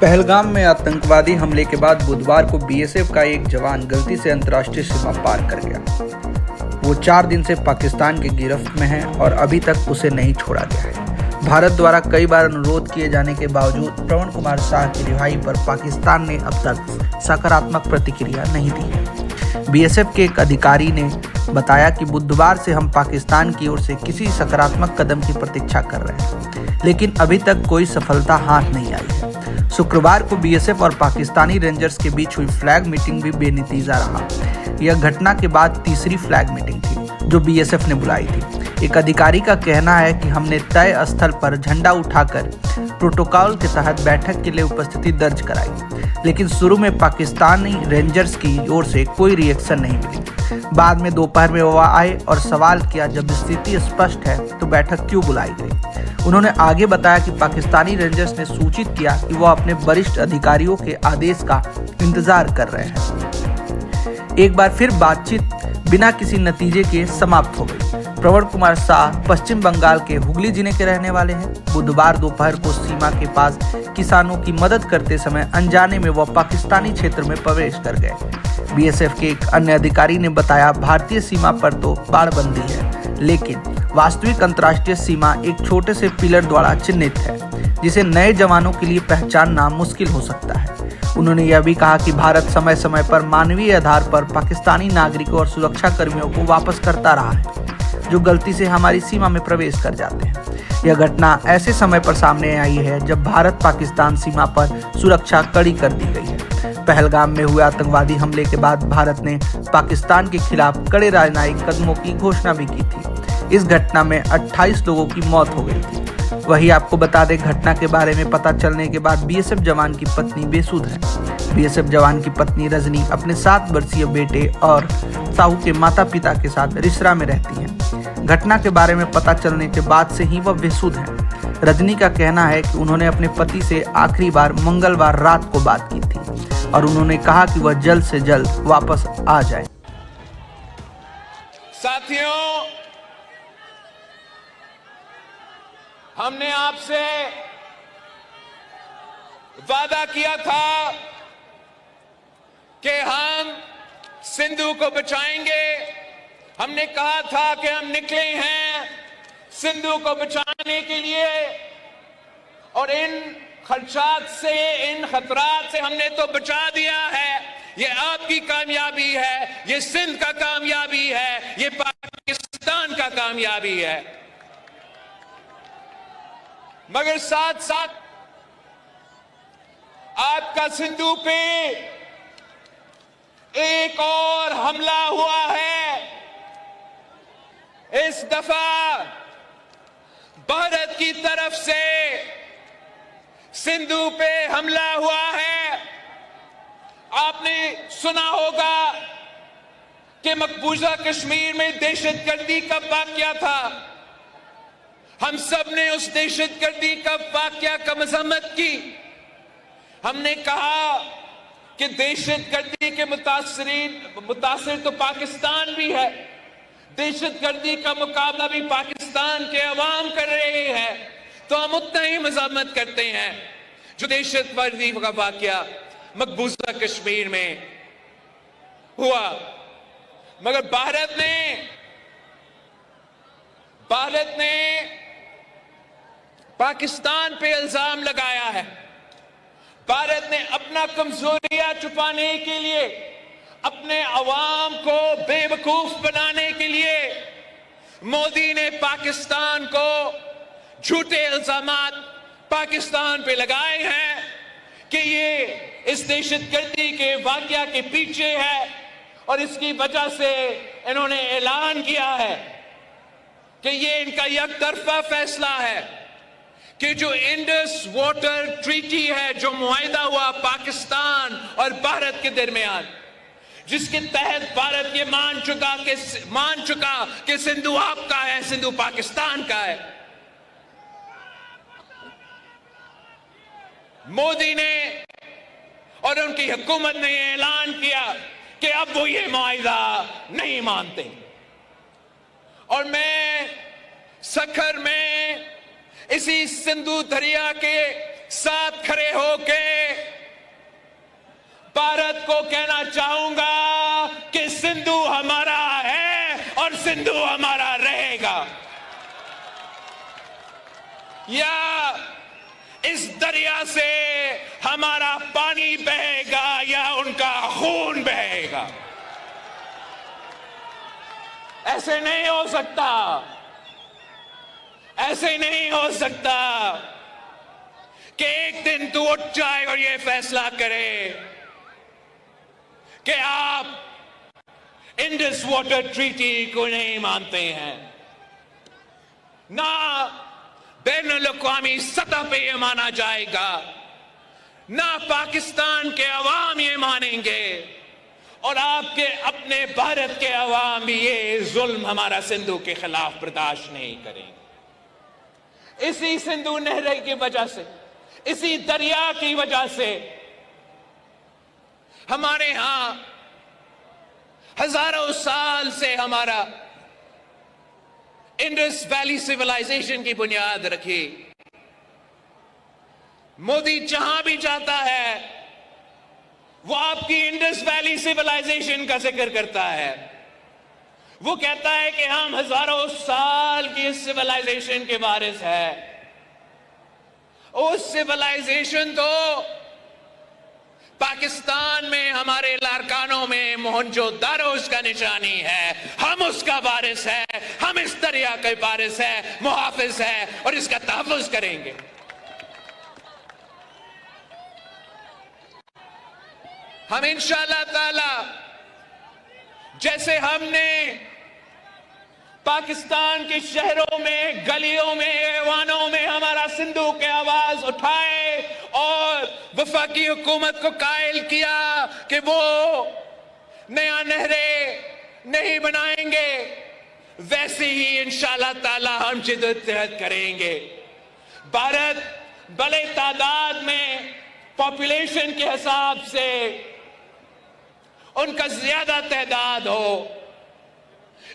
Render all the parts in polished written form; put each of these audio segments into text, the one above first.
पहलगाम में आतंकवादी हमले के बाद बुधवार को बीएसएफ का एक जवान गलती से अंतर्राष्ट्रीय सीमा पार कर गया। वो 4 दिन से पाकिस्तान की गिरफ्त में है और अभी तक उसे नहीं छोड़ा गया है। भारत द्वारा कई बार अनुरोध किए जाने के बावजूद प्रवण कुमार शाह की रिहाई पर पाकिस्तान ने अब तक सकारात्मक प्रतिक्रिया नहीं दी है। बीएसएफ के एक अधिकारी ने बताया कि बुधवार से हम पाकिस्तान की ओर से किसी सकारात्मक कदम की प्रतीक्षा कर रहे हैं, लेकिन अभी तक कोई सफलता हाथ नहीं आई है। शुक्रवार को बीएसएफ और पाकिस्तानी रेंजर्स के बीच हुई फ्लैग मीटिंग भी बेनतीजा रहा। यह घटना के बाद तीसरी फ्लैग मीटिंग थी जो बीएसएफ ने बुलाई थी। एक अधिकारी का कहना है कि हमने तय स्थल पर झंडा उठाकर प्रोटोकॉल के तहत बैठक के लिए उपस्थिति दर्ज कराई, लेकिन शुरू में पाकिस्तानी रेंजर्स की ओर से कोई रिएक्शन नहीं मिली। बाद में दोपहर में वह आए और सवाल किया, जब स्थिति स्पष्ट है तो बैठक क्यों बुलाई गई। उन्होंने आगे बताया कि पाकिस्तानी रेंजर्स ने सूचित किया कि वह अपने वरिष्ठ अधिकारियों के आदेश का इंतजार कर रहे हैं। एक बार फिर बातचीत बिना किसी नतीजे के समाप्त हो गई। प्रवण कुमार शाह पश्चिम बंगाल के हुगली जिले के रहने वाले हैं। बुधवार दोपहर को सीमा के पास किसानों की मदद करते समय अनजाने में वह पाकिस्तानी क्षेत्र में प्रवेश कर गए। बीएसएफ के एक अन्य अधिकारी ने बताया, भारतीय सीमा पर तो बाड़बंदी है, लेकिन वास्तविक अंतर्राष्ट्रीय सीमा एक छोटे से पिलर द्वारा चिन्हित है, जिसे नए जवानों के लिए पहचानना मुश्किल हो सकता है। उन्होंने यह भी कहा कि भारत समय समय पर मानवीय आधार पर पाकिस्तानी नागरिकों और सुरक्षा कर्मियों को वापस करता रहा है, जो गलती से हमारी सीमा में प्रवेश कर जाते हैं। यह घटना ऐसे समय पर सामने आई है जब भारत पाकिस्तान सीमा पर सुरक्षा कड़ी कर दी गई है। पहलगाम में हुए आतंकवादी हमले के बाद भारत ने पाकिस्तान के खिलाफ कड़े राजनयिक कदमों की घोषणा भी की थी। इस घटना में 28 लोगों की मौत हो गई थी। वही आपको बता दें, घटना के बारे में पता चलने के बाद बीएसएफ जवान की पत्नी बेसुध है। बीएसएफ जवान की पत्नी रजनी अपने 7 वर्षीय बेटे और साहू के माता पिता के साथ रिसरा में रहती हैं। घटना के बारे में पता चलने के बाद से ही वह बेसुध है। रजनी का कहना है कि उन्होंने अपने पति से आखिरी बार मंगलवार रात को बात की थी और उन्होंने कहा कि वह जल्द से जल्द वापस आ जाए। साथियों, हमने आपसे वादा किया था कि हम सिंधु को बचाएंगे। हमने कहा था कि हम निकले हैं सिंधु को बचाने के लिए, और इन खदशात से, इन खतरात से हमने तो बचा दिया है। ये आपकी कामयाबी है, ये सिंध का कामयाबी है, ये पाकिस्तान का कामयाबी है। मगर साथ साथ आपका सिंधु पे एक और हमला हुआ है। इस दफा भारत की तरफ से सिंधु पे हमला हुआ है। आपने सुना होगा कि मकबूजा कश्मीर में दहशतगर्दी का वाकया था। हम सब ने उस दहशतगर्दी का वाकया का मजम्मत की। हमने कहा कि दहशतगर्दी के मुतासिर तो पाकिस्तान भी है, दहशतगर्दी का मुकाबला भी पाकिस्तान के अवाम कर रहे हैं, तो हम उतना ही मजम्मत करते हैं जो दहशतगर्दी का वाकया मकबूजा कश्मीर में हुआ। मगर भारत ने पाकिस्तान पे इल्जाम लगाया है। भारत ने अपना कमजोरियां छुपाने के लिए, अपने अवाम को बेवकूफ बनाने के लिए मोदी ने पाकिस्तान को झूठे इल्जामात पाकिस्तान पे लगाए हैं कि ये इस दहशतगर्दी के वाकया के पीछे है, और इसकी वजह से इन्होंने ऐलान किया है कि ये इनका एकतरफा फैसला है कि जो इंडस वाटर ट्रीटी है, जो मुआहिदा हुआ पाकिस्तान और भारत के दरमियान, जिसके तहत भारत ये मान चुका कि सिंधु आपका है, सिंधु पाकिस्तान का है। मोदी ने और उनकी हुकूमत ने ऐलान किया कि अब वो ये मुआहिदा नहीं मानते। और मैं सखर में इसी सिंधु दरिया के साथ खड़े होके भारत को कहना चाहूंगा कि सिंधु हमारा है और सिंधु हमारा रहेगा। या इस दरिया से हमारा पानी बहेगा या उनका खून बहेगा। ऐसे नहीं हो सकता, ऐसे नहीं हो सकता कि एक दिन तू उठ जाए और ये फैसला करे कि आप इंडस वाटर ट्रीटी को नहीं मानते हैं। ना बैनुल-अक़वामी सतह पे ये माना जाएगा, ना पाकिस्तान के अवाम ये मानेंगे और आपके अपने भारत के अवाम भी ये जुल्म हमारा सिंधु के खिलाफ बर्दाश्त नहीं करेंगे। इसी सिंधु नहर की वजह से, इसी दरिया की वजह से हमारे यहां हजारों साल से हमारा इंडस वैली सिविलाइजेशन की बुनियाद रखी। मोदी जहां भी जाता है वो आपकी इंडस वैली सिविलाइजेशन का जिक्र करता है। वो कहता है कि हम हजारों साल की इस सिविलाइजेशन के वारिस है। उस सिविलाइजेशन तो पाकिस्तान में हमारे लारकानों में मोहनजोदारो उसका निशानी है। हम उसका वारिस है, हम इस दरिया के वारिस है, मुहाफिज है और इसका तहफ़्फ़ुज़ करेंगे। हम इंशाअल्लाह ताला जैसे हमने पाकिस्तान के शहरों में, गलियों में, ऐवानों में हमारा सिंधु के आवाज उठाए और वफाकी हुकूमत को कायल किया कि वो नया नहरें नहीं बनाएंगे, वैसे ही इंशाअल्लाह ताला हम जिद्दत करेंगे। भारत बड़े तादाद में पॉपुलेशन के हिसाब से उनका ज्यादा तादाद हो,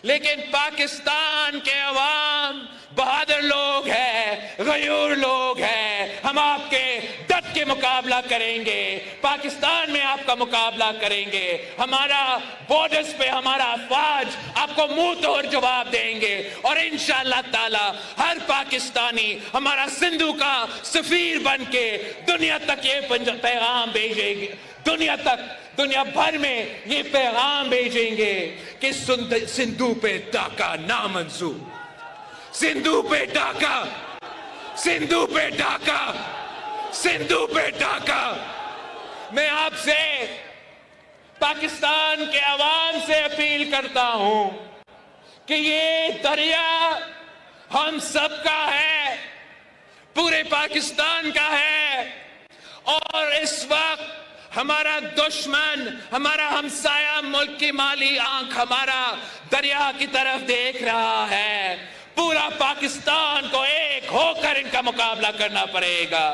लेकिन पाकिस्तान के अवाम बहादुर लोग हैं, गयूर लोग हैं। हम आपके डट के मुकाबला करेंगे, पाकिस्तान में आपका मुकाबला करेंगे। हमारा बॉर्डर्स पे हमारा अफवाज आपको मुंह तोड़ जवाब देंगे और इंशाअल्लाह ताला हर पाकिस्तानी हमारा सिंधु का सफीर बन के दुनिया तक ये पैगाम भेजेंगे, दुनिया भर में ये पैगाम भेजेंगे कि सिंधु पे डाका नामंजूर, सिंधु पे डाका, सिंधु पे डाका, सिंधु पे डाका। मैं आपसे पाकिस्तान के अवाम से अपील करता हूं कि ये दरिया हम सबका है, पूरे पाकिस्तान का है और इस वक्त हमारा दुश्मन, हमारा हमसाया मुल्क की माली आंख हमारा दरिया की तरफ देख रहा है। पूरा पाकिस्तान को एक होकर इनका मुकाबला करना पड़ेगा।